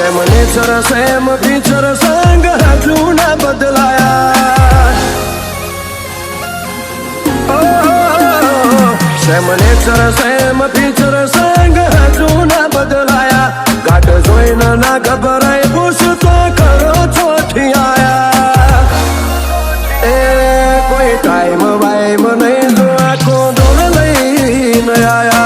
Same nature same feature સંગ હજુ ના બદલાયા. સેમ નેચર સેમ ફીચર સંગ હજુ ના બદલાયા. ગાઢ જોઈને ના ગભરાય પૂછતો ખરો છોઠિયાયા. એ કોઈ ટાઈમ વાઈમ નહીં જો આખો દોર લઈને આયા.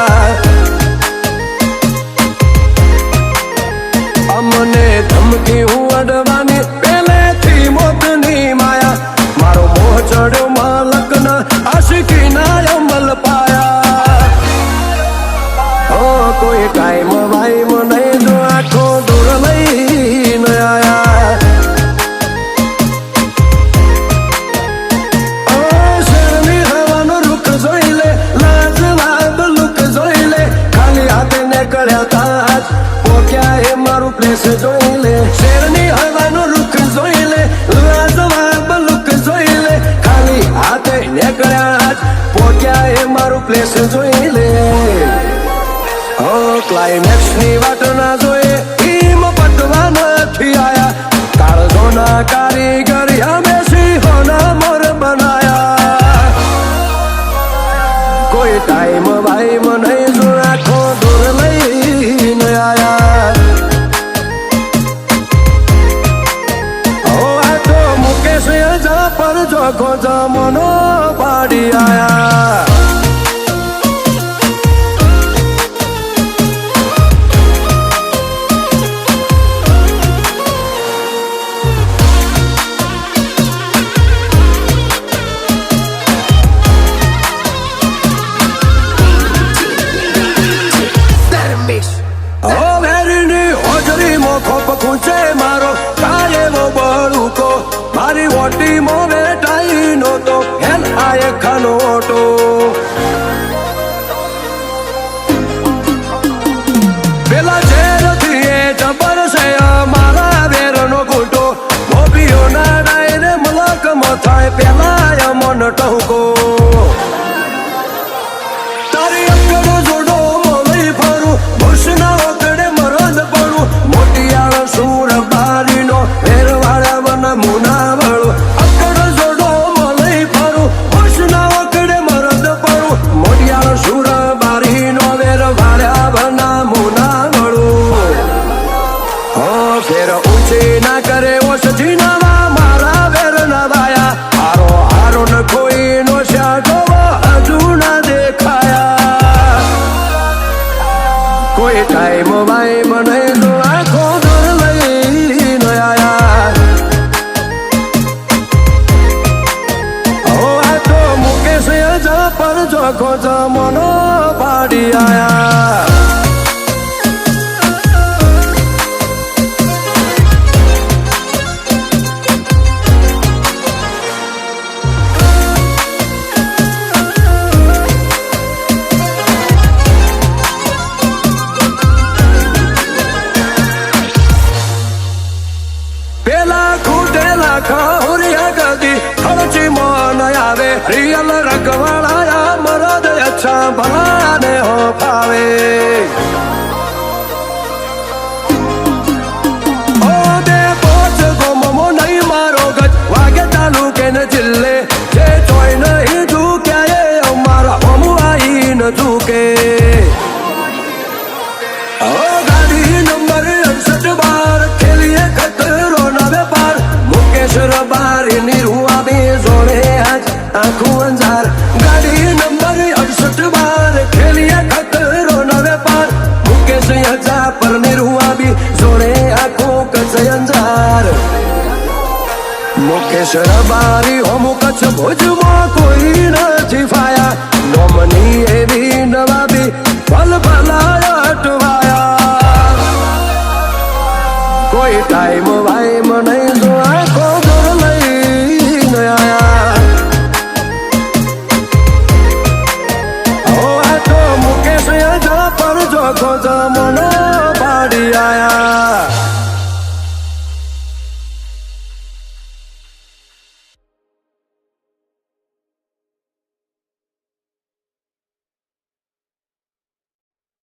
અમને ધમકી હું અડવાની પહેલેથી મોતની માયા. મારો મોહ ચડ્યો માલકન આશિકીના અમલ પાયા. કોઈ ટાઈમ વાઈમ નહીં જો આખો દૂર લઈને આયા. શેરની હવાનું રૂખ જોઈ લે, લાજવાબ લુક જોઈ લે. ખાલી હાથે ને કર્યા તાજ પોક્યા એ મારું પ્લેસ જોઈ લે. શેરની હવાનું રૂખ જોઈ લે, લાજવાબ લુક જોઈ લે. ખાલી હાથે ને કર્યા પોક્યા એ મારું પ્લેસ જોઈ લે. ક્લાઇમેક્સ ની વાટ ના જોઈએ ઈમ પટવા નથી આયા. કાળજોના કારીગર અમે સિંહોના મોર બનાયા. કોઈ ટાઈમ વાઈમ નહીં જો આખો દૂર લઈને આયા. આ તો મુકેશ જા પર જોખો જમનો પાડી આયા. મારો કાયમો બળુકો મારી ઓટી મો બેટાઈ નો તો હેલ આય ખનોટો. પેલા ઝેરથી એ જબર છે મારા વેરનો ઘૂંટો. ગોપીઓ ના ડાયરે મલક થાય પેલા મન ટહુકો. તારી અકડો જોડો મોલી ફરું ભૂષના ઓગડે મરદ પડું. મોટિયાળ સૂર બારીનો વેરવાળા વન મુનાવળો. અકડ જોડો મલઈ ફરું ભૂષના ઓગડે મરદ પડું. મોટિયાળ સૂર બારીનો વેરવાળા વન મુનાવળો. ફેર ઊંચી ના કરે ઓછથી નવા મારા વેર ના વાયા. હારો હારો ન કોઈ નો શ્યાગો હજુ ના દેખાયા. કોઈ ટાઈમ વાઈમ નહીં જો આખો દૂર લઈને આયા. આ તો મુકેશ જા પર જોખો જમનો પાડી આયા. પેલા ખૂટેલા ખોરિયા ગદી ખર્ચી મન આવે. રિયલ રગવાળા મરદ અચ્છા ભલાને હો ફાવે. ઓ બે પોચ ગોમો નહીં મારો ગજ વાગે તાલુકે ને જિલ્લે. જે જોઈ નહીં ઝૂક્યા એ અમારા હમુ આઈ ન ઝૂકે. ગાડી નંબર 68 ખેલીએ ખતરો ના વેપાર. મુકેશ રબારી નિરુઆ બે જોડે આજ આખું અંજાર. ગાડી નંબર 68 ખેલીએ ખતરો ના વેપાર. મુકેશ જા પર નિરુઆ બી જોડે આખું કચ્છ અંજાર. મુકેશ રબારી હોમુ કચ્છ ભુજમાં કોઈ નથી ફાયા. નોમની એવી નવાબી પલ ભલાયા અટવાયા. કોઈ ટાઈમ વાઈમ નહીં જો આખો દૂર લઈને આયા. આ તો મુકેશ જા પર જોખો જમનો